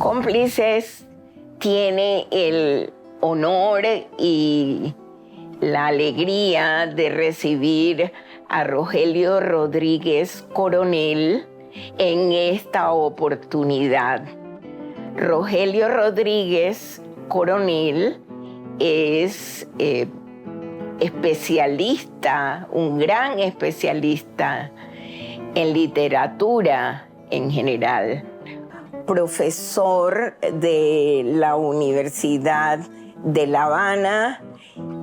Cómplices tiene el honor y la alegría de recibir a Rogelio Rodríguez Coronel en esta oportunidad. Rogelio Rodríguez Coronel es especialista, un gran especialista en literatura en general. Profesor de la Universidad de La Habana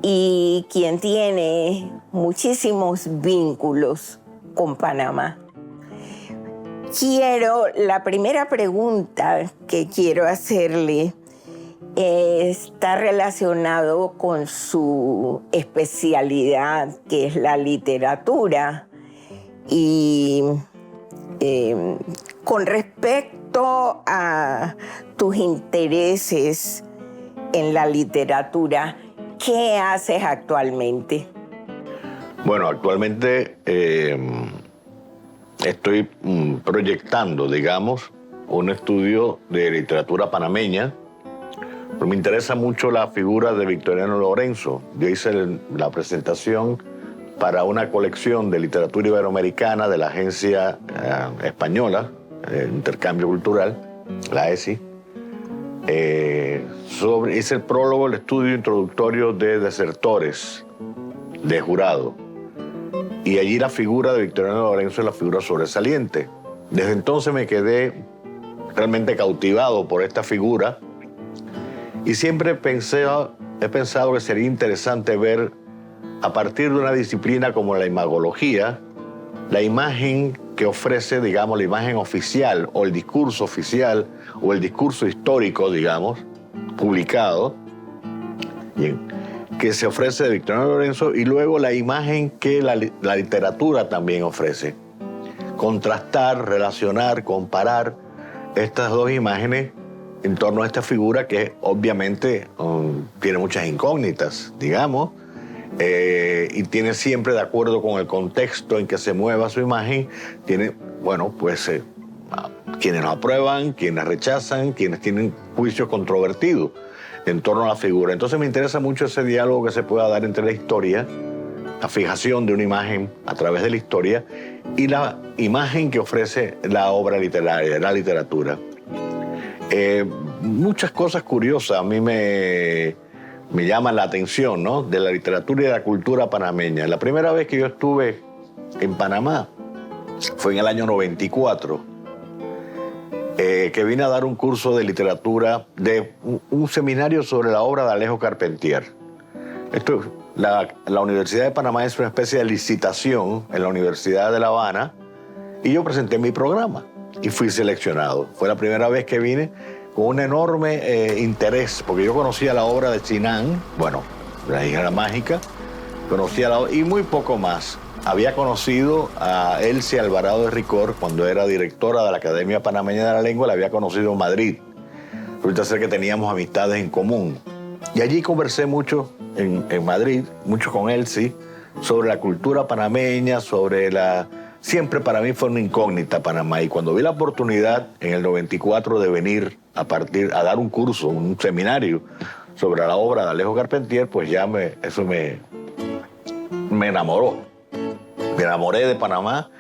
y quien tiene muchísimos vínculos con Panamá. La primera pregunta que quiero hacerle está relacionado con su especialidad, que es la literatura. Y con respecto a tus intereses en la literatura, ¿qué haces actualmente? Bueno, actualmente estoy proyectando, digamos, un estudio de literatura panameña. Pero me interesa mucho la figura de Victoriano Lorenzo. Yo hice la presentación para una colección de literatura iberoamericana de la Agencia Española de Intercambio Cultural, la ESI. Hice el prólogo, el estudio introductorio de desertores de jurado. Y allí la figura de Victoriano Lorenzo es la figura sobresaliente. Desde entonces me quedé realmente cautivado por esta figura y siempre he pensado que sería interesante ver, a partir de una disciplina como la imagología, la imagen que ofrece, digamos, la imagen oficial o el discurso oficial o el discurso histórico, digamos, publicado, que se ofrece de Victoriano Lorenzo, y luego la imagen que la literatura también ofrece. Contrastar, relacionar, comparar estas dos imágenes en torno a esta figura que obviamente tiene muchas incógnitas, digamos, y tiene siempre, de acuerdo con el contexto en que se mueva su imagen, tiene, bueno, pues quienes lo aprueban, quienes rechazan, quienes tienen juicios controvertidos en torno a la figura. Entonces me interesa mucho ese diálogo que se pueda dar entre la historia, la fijación de una imagen a través de la historia y la imagen que ofrece la obra literaria, la literatura. Muchas cosas curiosas a mí me llaman la atención, ¿no?, de la literatura y de la cultura panameña. La primera vez que yo estuve en Panamá fue en el año 94, que vine a dar un curso de literatura, de un seminario sobre la obra de Alejo Carpentier. La Universidad de Panamá es una especie de licitación en la Universidad de La Habana y yo presenté mi programa y fui seleccionado. Fue la primera vez que vine con un enorme interés, porque yo conocía la obra de Sinan, bueno, La hija mágica, y muy poco más. Había conocido a Elsie Alvarado de Ricor cuando era directora de la Academia Panameña de la Lengua, la había conocido en Madrid. Resulta ser que teníamos amistades en común. Y allí conversé mucho en Madrid, mucho con Elsie, sobre la cultura panameña, Siempre para mí fue una incógnita Panamá. Y cuando vi la oportunidad en el 94 de venir a dar un curso, un seminario sobre la obra de Alejo Carpentier, pues ya eso me enamoró. Me enamoré de Panamá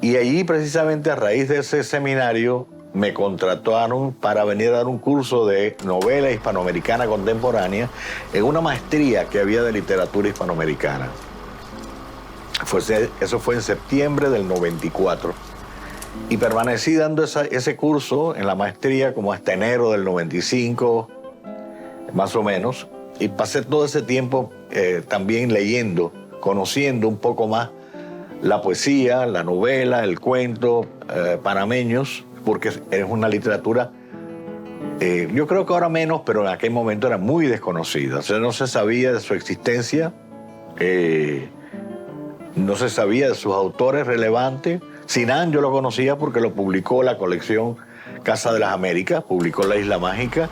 y allí, precisamente a raíz de ese seminario, me contrataron para venir a dar un curso de novela hispanoamericana contemporánea en una maestría que había de literatura hispanoamericana. Eso fue en septiembre del 94. Y permanecí dando ese curso en la maestría como hasta enero del 95, más o menos. Y pasé todo ese tiempo también leyendo, conociendo un poco más la poesía, la novela, el cuento panameños, porque es una literatura, yo creo que ahora menos, pero en aquel momento era muy desconocida. O sea, no se sabía de su existencia, no se sabía de sus autores relevantes. Sinan yo lo conocía porque lo publicó la colección Casa de las Américas, publicó La Isla Mágica,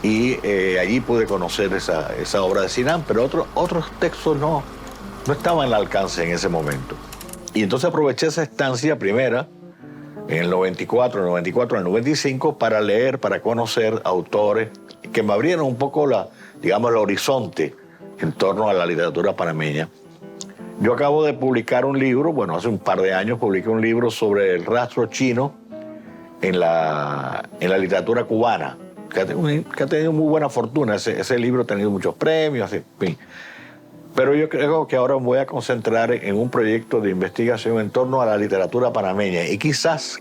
y allí pude conocer esa obra de Sinan, pero otros textos no estaban al alcance en ese momento. Y entonces aproveché esa estancia primera en el 94, en el 95, para leer, para conocer autores que me abrieron un poco digamos, el horizonte en torno a la literatura panameña. Yo acabo de publicar un libro, bueno, hace un par de años publiqué un libro sobre el rastro chino en la literatura cubana, que ha tenido muy buena fortuna. Ese libro ha tenido muchos premios, en fin. Pero yo creo que ahora me voy a concentrar en un proyecto de investigación en torno a la literatura panameña. Y quizás,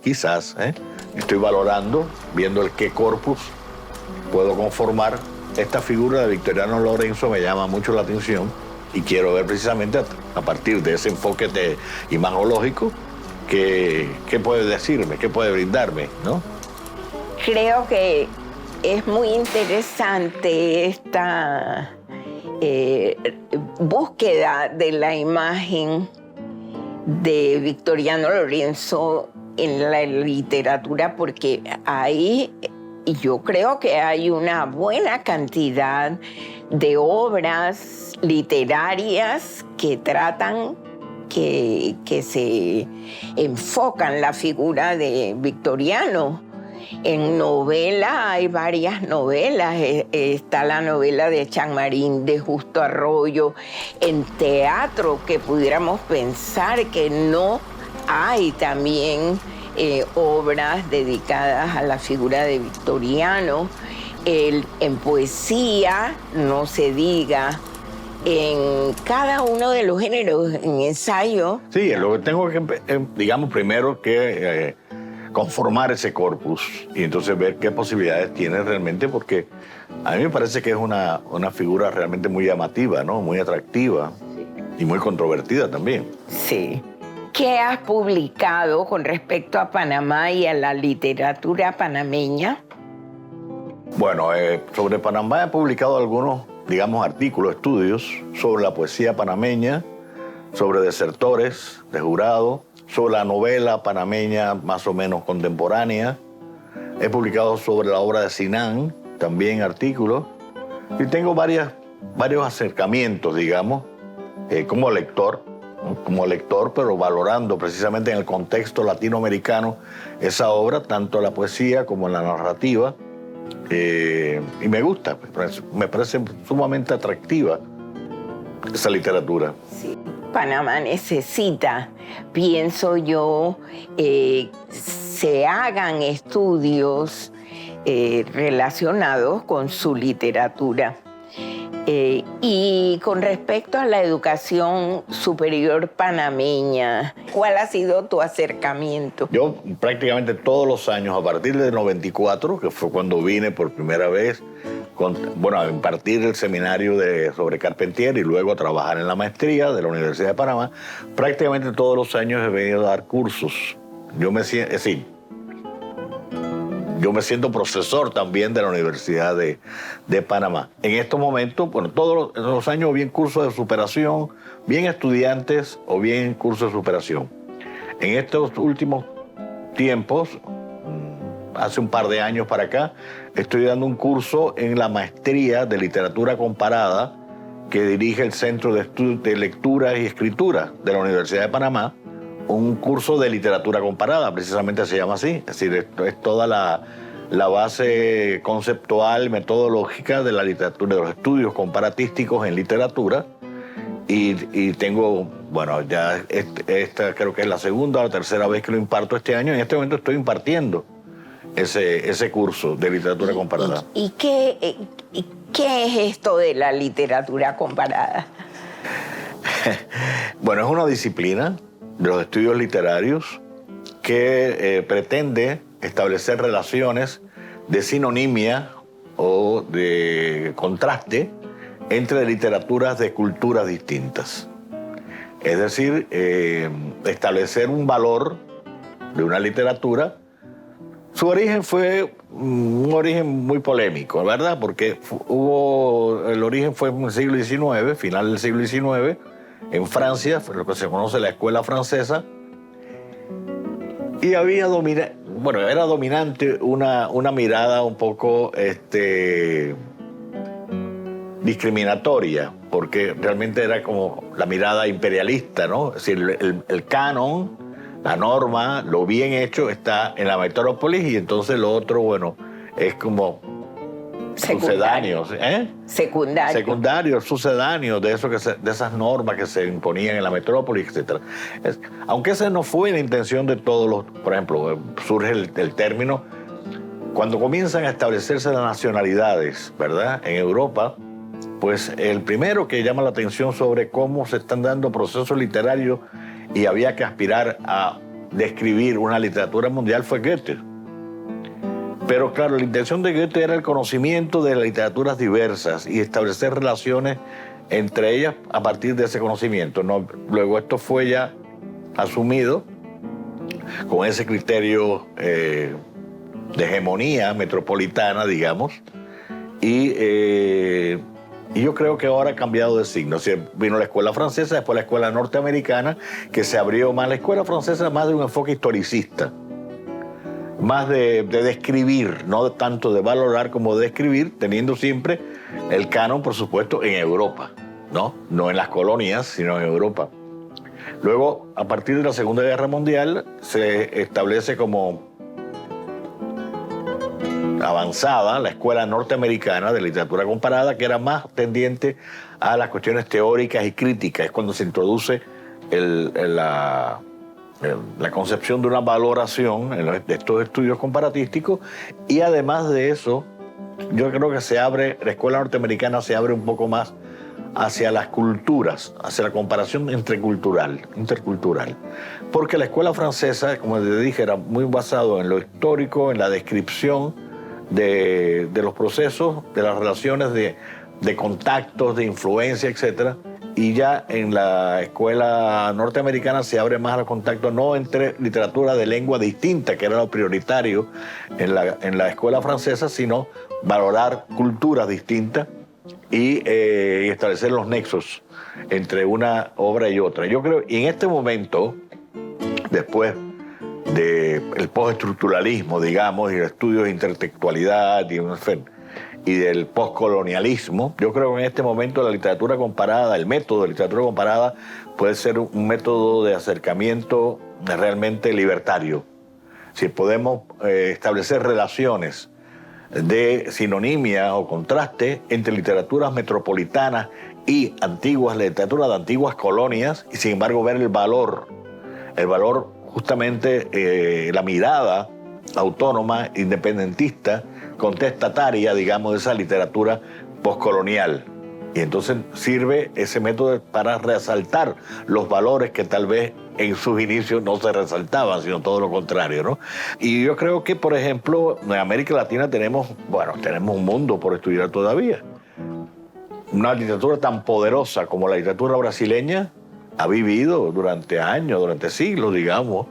estoy valorando, viendo el qué corpus puedo conformar. Esta figura de Victoriano Lorenzo me llama mucho la atención y quiero ver precisamente a partir de ese enfoque imanologico qué puede decirme, qué puede brindarme, ¿no? Creo que es muy interesante esta búsqueda de la imagen de Victoriano Lorenzo en la literatura, porque ahí yo creo que hay una buena cantidad de obras literarias que tratan, que se enfocan la figura de Victoriano. En novela hay varias novelas. Está la novela de Chamartín de Justo Arroyo. En teatro, que pudiéramos pensar que no hay también obras dedicadas a la figura de Victoriano. En poesía, no se diga. En cada uno de los géneros, en ensayo. Sí, lo que tengo que, digamos, primero que conformar ese corpus y entonces ver qué posibilidades tiene realmente, porque a mí me parece que es una figura realmente muy llamativa, ¿no? Muy atractiva, sí, y muy controvertida también. Sí. ¿Qué has publicado con respecto a Panamá y a la literatura panameña? Bueno, sobre Panamá he publicado algunos, digamos, artículos, estudios sobre la poesía panameña, sobre desertores de jurado, sobre la novela panameña más o menos contemporánea. He publicado sobre la obra de Sinan, también artículos. Y tengo varios acercamientos, digamos, como lector, pero valorando precisamente en el contexto latinoamericano esa obra, tanto la poesía como la narrativa. Y me gusta, me parece sumamente atractiva esa literatura. Sí. Panamá necesita, pienso yo, se hagan estudios relacionados con su literatura. Y con respecto a la educación superior panameña, ¿cuál ha sido tu acercamiento? Yo prácticamente todos los años, a partir del 94, que fue cuando vine por primera vez, a impartir el seminario sobre Carpentier y luego a trabajar en la maestría de la Universidad de Panamá, prácticamente todos los años he venido a dar cursos. Yo me siento profesor también de la Universidad de Panamá. En estos momentos, todos los años bien cursos de superación, bien estudiantes o bien cursos de superación. En estos últimos tiempos, hace un par de años para acá, estoy dando un curso en la maestría de literatura comparada que dirige el Centro de Lectura y Escritura de la Universidad de Panamá. Un curso de literatura comparada, precisamente se llama así. Es decir, es toda la base conceptual, metodológica de la literatura, de los estudios comparatísticos en literatura. Y tengo, ya esta creo que es la segunda o la tercera vez que lo imparto este año. En este momento estoy impartiendo ese curso de literatura comparada. ¿Y qué es esto de la literatura comparada? Bueno, es una disciplina de los estudios literarios que pretende establecer relaciones de sinonimia o de contraste entre literaturas de culturas distintas. Es decir, establecer un valor de una literatura. Su origen fue un origen muy polémico, ¿verdad? Porque el origen fue en el siglo XIX, final del siglo XIX, en Francia, fue lo que se conoce la escuela francesa, y era dominante una mirada un poco discriminatoria, porque realmente era como la mirada imperialista, ¿no? Es decir, el canon La norma, lo bien hecho, está en la metrópolis y entonces lo otro, bueno, es como sucedáneos, secundarios, sucedáneos de eso de esas normas que se imponían en la metrópolis, etcétera. Aunque esa no fue la intención de todos los, por ejemplo, surge el término cuando comienzan a establecerse las nacionalidades, ¿verdad? En Europa, pues el primero que llama la atención sobre cómo se están dando procesos literarios y había que aspirar a describir una literatura mundial fue Goethe. Pero claro, la intención de Goethe era el conocimiento de las literaturas diversas y establecer relaciones entre ellas a partir de ese conocimiento, ¿no? Luego esto fue ya asumido con ese criterio de hegemonía metropolitana, digamos, y yo creo que ahora ha cambiado de signo. O sea, vino la escuela francesa, después la escuela norteamericana, que se abrió más. La escuela francesa más de un enfoque historicista, más de describir, no tanto de valorar como de describir, teniendo siempre el canon, por supuesto, en Europa, ¿no? No en las colonias, sino en Europa. Luego, a partir de la Segunda Guerra Mundial, se establece como avanzada la escuela norteamericana de literatura comparada, que era más tendiente a las cuestiones teóricas y críticas. Es cuando se introduce la concepción de una valoración de estos estudios comparatísticos, y además de eso, yo creo que la escuela norteamericana se abre un poco más hacia las culturas, hacia la comparación intercultural, porque la escuela francesa, como les dije, era muy basado en lo histórico, en la descripción de los procesos, de las relaciones de contactos, de influencia, etcétera. Y ya en la escuela norteamericana se abre más a los contactos, no entre literatura de lengua distinta, que era lo prioritario en la escuela francesa, sino valorar culturas distintas y establecer los nexos entre una obra y otra. Yo creo, y en este momento, después del postestructuralismo, digamos, y el estudio de intertextualidad y del postcolonialismo, yo creo que en este momento la literatura comparada, el método de literatura comparada puede ser un método de acercamiento realmente libertario. Si podemos establecer relaciones de sinonimia o contraste entre literaturas metropolitanas y literaturas de antiguas colonias, y sin embargo ver el valor justamente la mirada autónoma, independentista, contestataria, digamos, de esa literatura postcolonial. Y entonces sirve ese método para resaltar los valores que tal vez en sus inicios no se resaltaban, sino todo lo contrario, ¿no? Y yo creo que, por ejemplo, en América Latina tenemos un mundo por estudiar todavía. Una literatura tan poderosa como la literatura brasileña ha vivido durante años, durante siglos, digamos,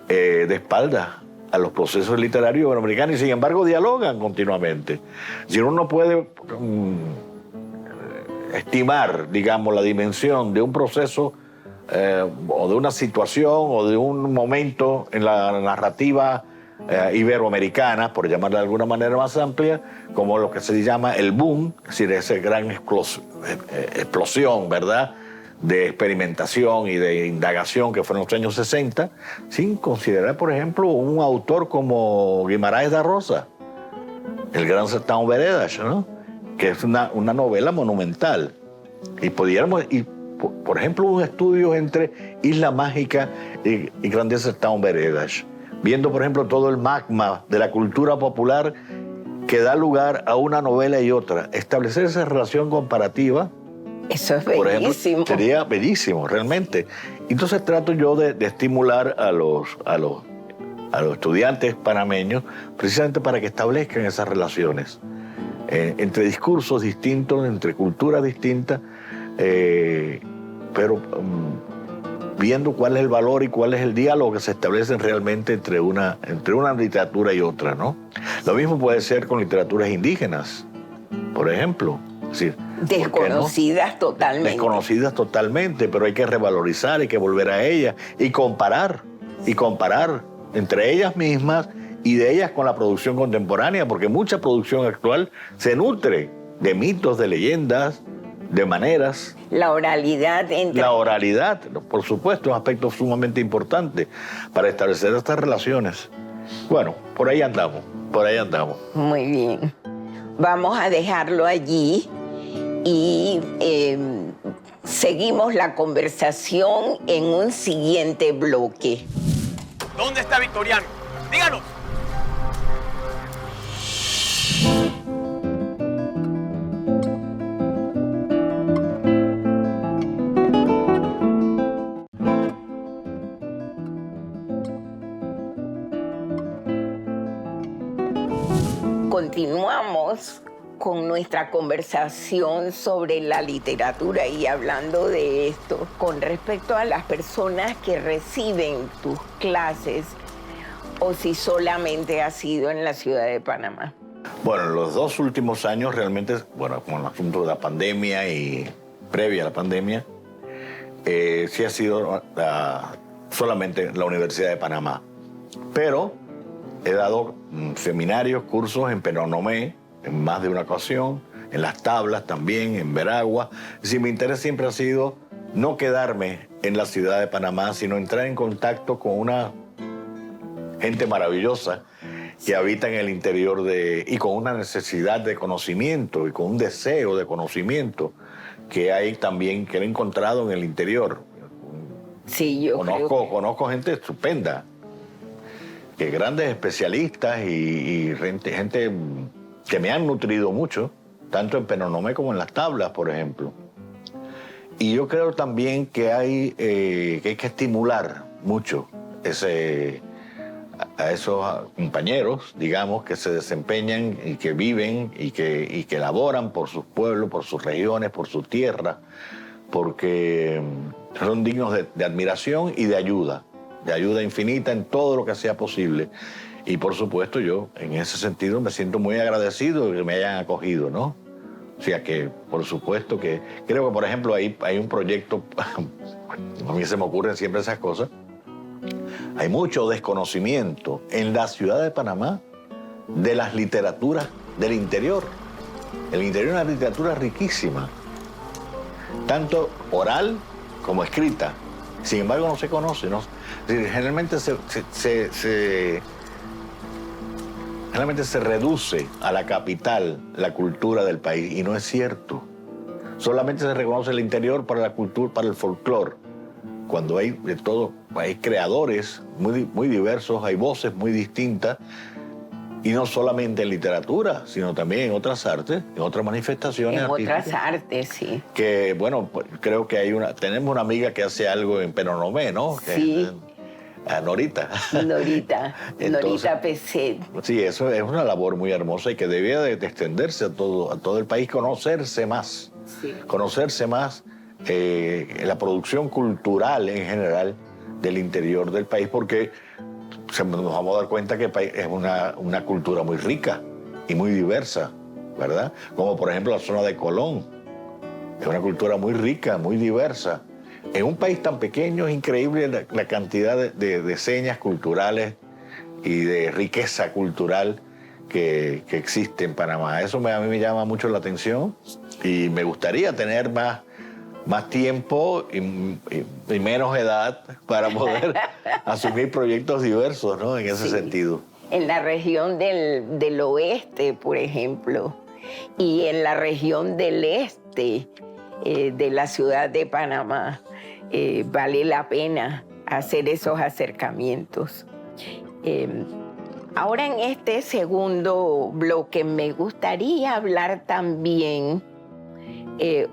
de espaldas a los procesos literarios iberoamericanos, y sin embargo dialogan continuamente. Si uno no puede estimar, digamos, la dimensión de un proceso o de una situación o de un momento en la narrativa iberoamericana, por llamarla de alguna manera más amplia, como lo que se llama el boom, es decir, esa gran explosión, ¿verdad?, de experimentación y de indagación que fueron los años 60, sin considerar, por ejemplo, un autor como Guimarães da Rosa, el Gran Sertão Veredas, ¿no?, que es una novela monumental. Y por ejemplo, un estudio entre Isla Mágica y Gran Sertão Veredas, viendo, por ejemplo, todo el magma de la cultura popular que da lugar a una novela y otra, establecer esa relación comparativa. Eso es por bellísimo. Ejemplo, sería bellísimo, realmente. Entonces trato yo de estimular a los estudiantes panameños precisamente para que establezcan esas relaciones entre discursos distintos, entre culturas distintas, pero viendo cuál es el valor y cuál es el diálogo que se establece realmente entre una literatura y otra, ¿no? Lo mismo puede ser con literaturas indígenas, por ejemplo. Es decir, desconocidas totalmente. Desconocidas totalmente, pero hay que revalorizar, hay que volver a ellas y comparar entre ellas mismas y de ellas con la producción contemporánea, porque mucha producción actual se nutre de mitos, de leyendas, de maneras. La oralidad entre... La oralidad, por supuesto, es un aspecto sumamente importante para establecer estas relaciones. Bueno, por ahí andamos, por ahí andamos. Muy bien. Vamos a dejarlo allí y seguimos la conversación en un siguiente bloque. ¿Dónde está Victoriano? Díganos. Continuamos con nuestra conversación sobre la literatura y hablando de esto, con respecto a las personas que reciben tus clases o si solamente ha sido en la ciudad de Panamá. Bueno, los 2 últimos años realmente, bueno, con el asunto de la pandemia y previa a la pandemia, sí ha sido solamente la Universidad de Panamá. Pero he dado seminarios, cursos en Penonomé, en más de una ocasión, en Las Tablas también, en Veragua. Es decir, mi interés siempre ha sido no quedarme en la ciudad de Panamá, sino entrar en contacto con una gente maravillosa que habita en el interior y con una necesidad de conocimiento y con un deseo de conocimiento que hay también, que he encontrado en el interior. Sí, yo conozco gente estupenda, que grandes especialistas y gente que me han nutrido mucho, tanto en Penonomé como en Las Tablas, por ejemplo. Y yo creo también que hay que estimular mucho a esos compañeros, digamos, que se desempeñan y que viven y que laboran por sus pueblos, por sus regiones, por su tierra, porque son dignos de admiración y de ayuda infinita en todo lo que sea posible. Y por supuesto yo, en ese sentido, me siento muy agradecido de que me hayan acogido, ¿no? O sea que, por supuesto que, creo que, por ejemplo, hay un proyecto, a mí se me ocurren siempre esas cosas, hay mucho desconocimiento en la ciudad de Panamá de las literaturas del interior. El interior es una literatura riquísima, tanto oral como escrita. Sin embargo, no se conoce, ¿no? Generalmente generalmente se reduce a la capital la cultura del país, y no es cierto. Solamente se reconoce el interior para la cultura, para el folclore. Cuando hay de todo, hay creadores muy diversos, hay voces muy distintas, y no solamente en literatura, sino también en otras artes, en otras manifestaciones artísticas. En otras artes, sí. Que, bueno, creo que tenemos una amiga que hace algo en Penonomé, ¿no? Sí. Norita. Norita Peset. Sí, eso es una labor muy hermosa y que debía de extenderse a todo el país, conocerse más. Sí. Conocerse más la producción cultural en general del interior del país, porque nos vamos a dar cuenta que es una cultura muy rica y muy diversa, ¿verdad? Como por ejemplo la zona de Colón. Es una cultura muy rica, muy diversa. En un país tan pequeño es increíble la cantidad de señas culturales y de riqueza cultural que existe en Panamá. Eso a mí me llama mucho la atención y me gustaría tener más tiempo y menos edad para poder asumir proyectos diversos, ¿no? En ese sentido. En la región del oeste, por ejemplo, y en la región del este de la ciudad de Panamá, vale la pena hacer esos acercamientos. Ahora en este segundo bloque me gustaría hablar también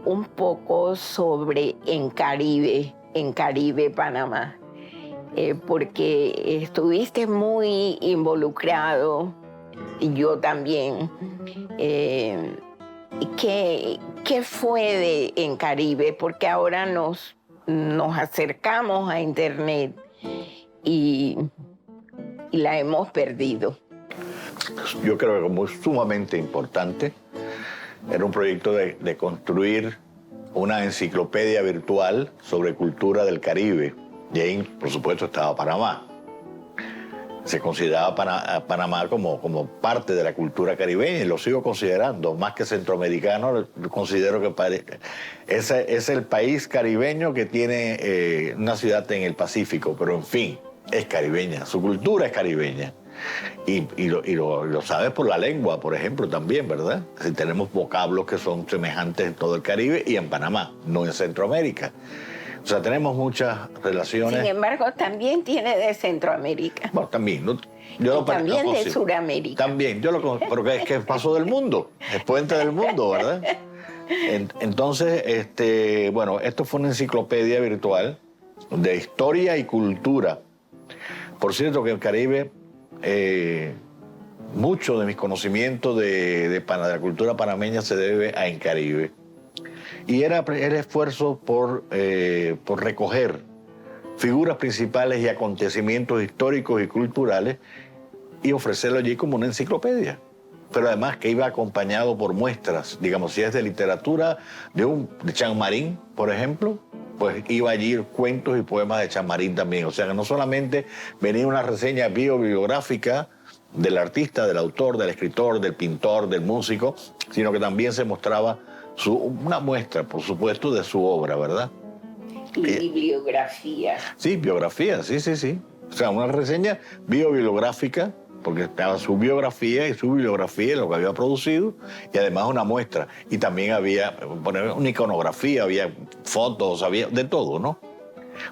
un poco sobre en Caribe, Panamá, porque estuviste muy involucrado, y yo también. ¿Qué fue en Caribe? Porque ahora nos acercamos a Internet y la hemos perdido. Yo creo que es sumamente importante. Era un proyecto de construir una enciclopedia virtual sobre cultura del Caribe. Y ahí, por supuesto, estaba Panamá. Se consideraba a Panamá como parte de la cultura caribeña y lo sigo considerando. Más que centroamericano, considero que es el país caribeño que tiene una ciudad en el Pacífico, pero en fin, es caribeña, su cultura es caribeña. Y lo sabes por la lengua, por ejemplo, también, ¿verdad? Si tenemos vocablos que son semejantes en todo el Caribe y en Panamá, no en Centroamérica. O sea, tenemos muchas relaciones. Sin embargo, también tiene de Centroamérica. Bueno, también. También de Sudamérica. También, pero es que es paso del mundo, es puente del mundo, ¿verdad? Entonces, bueno, esto fue una enciclopedia virtual de historia y cultura. Por cierto, que el Caribe, mucho de mis conocimientos de la cultura panameña se debe a Encaribe. Y era esfuerzo por recoger figuras principales y acontecimientos históricos y culturales y ofrecerlo allí como una enciclopedia. Pero además que iba acompañado por muestras, digamos, si es de literatura de Champmarín, por ejemplo, pues iba allí cuentos y poemas de Champmarín también. O sea que no solamente venía una reseña bibliográfica del artista, del autor, del escritor, del pintor, del músico, sino que también se mostraba una muestra, por supuesto, de su obra, ¿verdad? Y bibliografía. Sí, biografía, sí. O sea, una reseña biobibliográfica, porque estaba su biografía y su bibliografía, lo que había producido, y además una muestra. Y también había una iconografía, había fotos, había de todo, ¿no?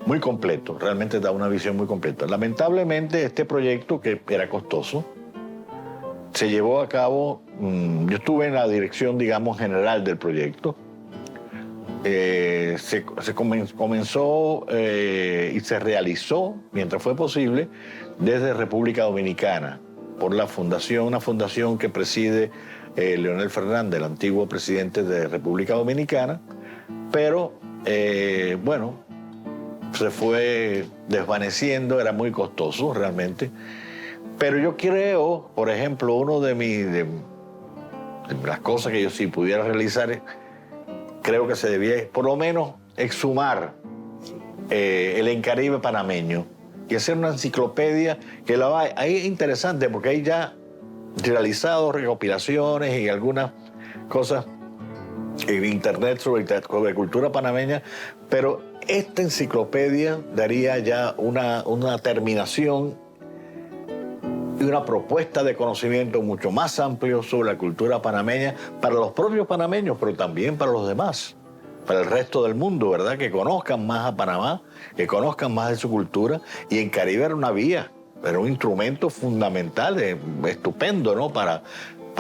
Muy completo, realmente da una visión muy completa. Lamentablemente, este proyecto, que era costoso, se llevó a cabo, yo estuve en la dirección, digamos, general del proyecto. Se comenzó y se realizó, mientras fue posible, desde República Dominicana, por una fundación que preside Leonel Fernández, el antiguo presidente de República Dominicana, pero, bueno, se fue desvaneciendo, era muy costoso realmente. Pero yo creo, por ejemplo, de las cosas que yo sí pudiera realizar, creo que se debía, por lo menos, exhumar el Encaribe panameño y hacer una enciclopedia que la va. Ahí es interesante porque hay ya realizado recopilaciones y algunas cosas en internet sobre cultura panameña, pero esta enciclopedia daría ya una terminación y una propuesta de conocimiento mucho más amplio sobre la cultura panameña para los propios panameños, pero también para los demás, para el resto del mundo, ¿verdad? Que conozcan más a Panamá, que conozcan más de su cultura. Y Encaribe era una vía, era un instrumento fundamental, estupendo, ¿no? Para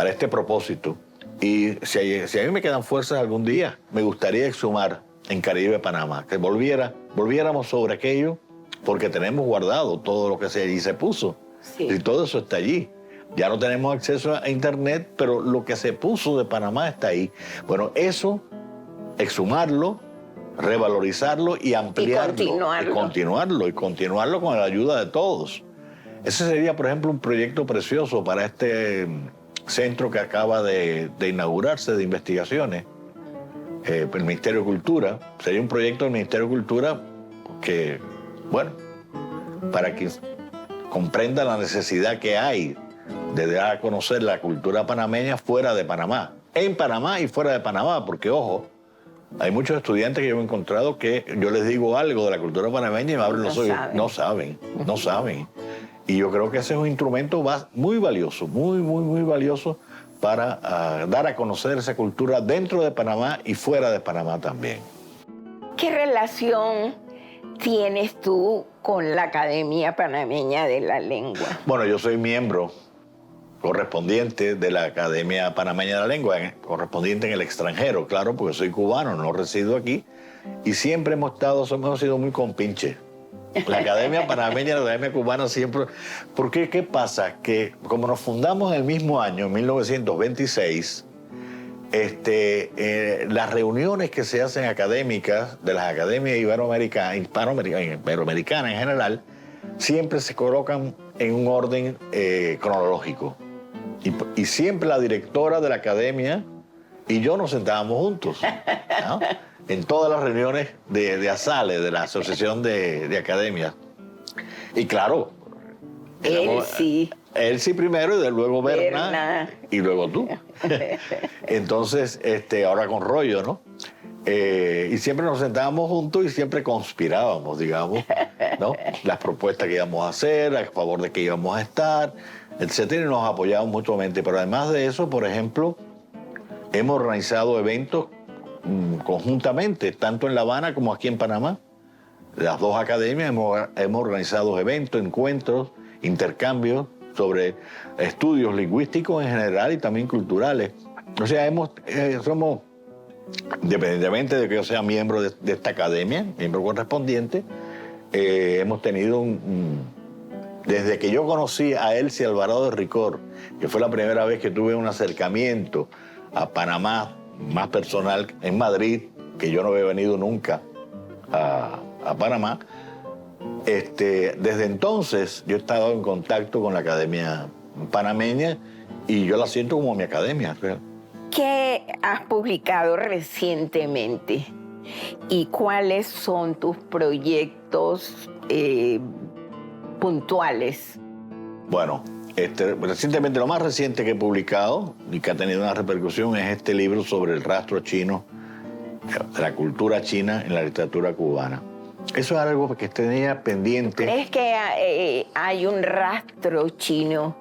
este propósito. Y si a mí me quedan fuerzas algún día, me gustaría exhumar Encaribe Panamá, que volviéramos sobre aquello, porque tenemos guardado todo lo que allí se puso. Sí. Y todo eso está allí. Ya no tenemos acceso a internet, pero lo que se puso de Panamá está ahí. Bueno, eso, exhumarlo, revalorizarlo y ampliarlo. Y continuarlo con la ayuda de todos. Ese sería, por ejemplo, un proyecto precioso para este centro que acaba de inaugurarse de investigaciones. El Ministerio de Cultura. Sería un proyecto del Ministerio de Cultura que, bueno, para que comprenda la necesidad que hay de dar a conocer la cultura panameña fuera de Panamá, en Panamá y fuera de Panamá, porque, ojo, hay muchos estudiantes que yo he encontrado que yo les digo algo de la cultura panameña y me abren los ojos. No saben. Y yo creo que ese es un instrumento muy valioso, muy valioso para dar a conocer esa cultura dentro de Panamá y fuera de Panamá también. ¿Qué relación tienes tú con la Academia Panameña de la Lengua? Bueno, yo soy miembro correspondiente de la Academia Panameña de la Lengua, correspondiente en el extranjero, claro, porque soy cubano, no resido aquí, y siempre hemos sido muy compinches. La Academia Panameña y la Academia Cubana siempre. Porque, ¿qué pasa? Que como nos fundamos en el mismo año, en 1926, las reuniones que se hacen académicas de las academias iberoamericanas en general, siempre se colocan en un orden cronológico. Y siempre la directora de la academia y yo nos sentábamos juntos, ¿no? En todas las reuniones de ASALE, de la Asociación de Academias. Y claro, Elsie primero y luego Berna Berna. y luego tú. Entonces, ahora con Rollo, ¿no? Y siempre nos sentábamos juntos y siempre conspirábamos, digamos, ¿no? Las propuestas que íbamos a hacer, a favor de que íbamos a estar, etcétera, y nos apoyábamos mutuamente. Pero además de eso, por ejemplo, hemos organizado eventos conjuntamente, tanto en La Habana como aquí en Panamá. Las dos academias hemos organizado eventos, encuentros, intercambios sobre estudios lingüísticos en general y también culturales. O sea, somos, independientemente de que yo sea miembro de esta academia, miembro correspondiente, hemos tenido desde que yo conocí a Elsie Alvarado de Ricor, que fue la primera vez que tuve un acercamiento a Panamá más personal en Madrid, que yo no había venido nunca a Panamá. Desde entonces yo he estado en contacto con la academia panameña y yo la siento como mi academia. ¿Qué has publicado recientemente y cuáles son tus proyectos puntuales? Bueno, recientemente lo más reciente que he publicado y que ha tenido una repercusión es este libro sobre el rastro chino, de la cultura china en la literatura cubana. Eso es algo que tenía pendiente. ¿Crees que hay un rastro chino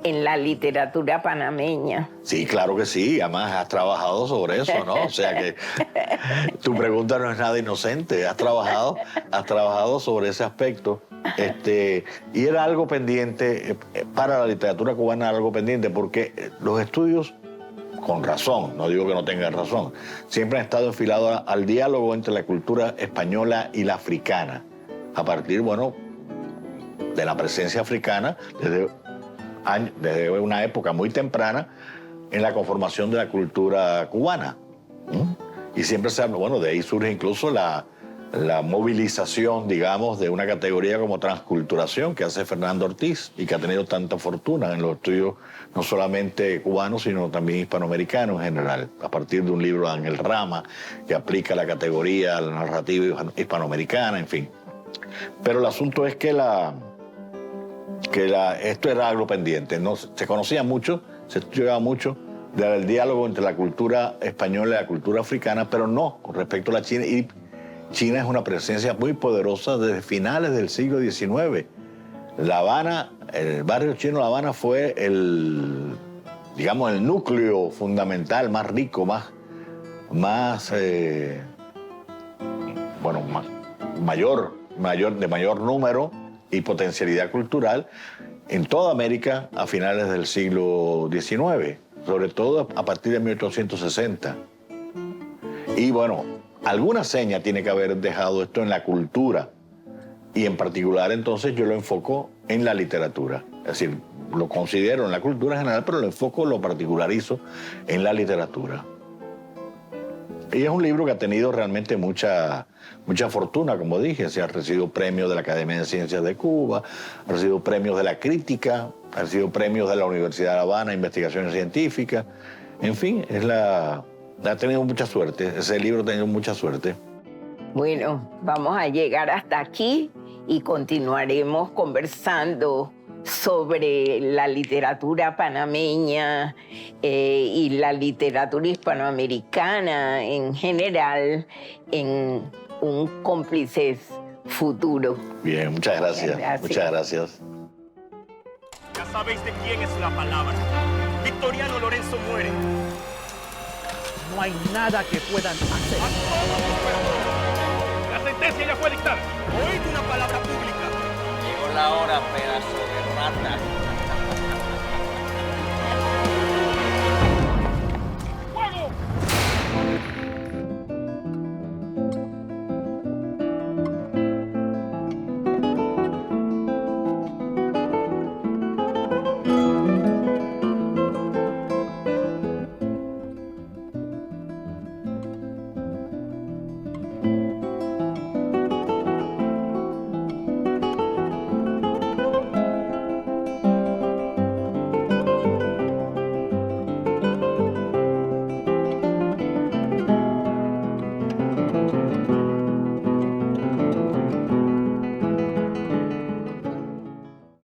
en la literatura panameña? Sí, claro que sí. Además, has trabajado sobre eso, ¿no? O sea que tu pregunta no es nada inocente. Has trabajado sobre ese aspecto. Y era algo pendiente, para la literatura cubana algo pendiente, porque los estudios, con razón, no digo que no tengan razón, siempre han estado enfilados al diálogo entre la cultura española y la africana, a partir, bueno, de la presencia africana desde una época muy temprana en la conformación de la cultura cubana. Y siempre de ahí surge incluso la movilización, digamos, de una categoría como transculturación que hace Fernando Ortiz y que ha tenido tanta fortuna en los estudios no solamente cubanos, sino también hispanoamericanos en general, a partir de un libro de Ángel Rama que aplica la categoría a la narrativa hispanoamericana, en fin. Pero el asunto es que esto era algo pendiente, ¿no? Se conocía mucho, se estudiaba mucho del diálogo entre la cultura española y la cultura africana, pero no con respecto a la China. Y China es una presencia muy poderosa desde finales del siglo XIX. La Habana, el barrio chino de La Habana fue el núcleo fundamental, más rico, de mayor número y potencialidad cultural en toda América a finales del siglo XIX, sobre todo a partir de 1860. Y bueno, alguna seña tiene que haber dejado esto en la cultura, y en particular entonces yo lo enfoco en la literatura. Es decir, lo considero en la cultura general, pero lo particularizo en la literatura. Y es un libro que ha tenido realmente mucha fortuna, como dije. Ha recibido premios de la Academia de Ciencias de Cuba, ha recibido premios de la crítica, ha recibido premios de la Universidad de La Habana, investigaciones científicas. En fin, ha tenido mucha suerte. Ese libro ha tenido mucha suerte. Bueno, vamos a llegar hasta aquí y continuaremos conversando sobre la literatura panameña y la literatura hispanoamericana en general en un cómplices futuro. Bien, muchas gracias. Muchas gracias. Ya sabéis de quién es la palabra. Victoriano Lorenzo muere. No hay nada que puedan hacer. A todos los perdón. La sentencia ya fue dictada. Oíd una palabra pública. Llegó la hora, pedazo de rata.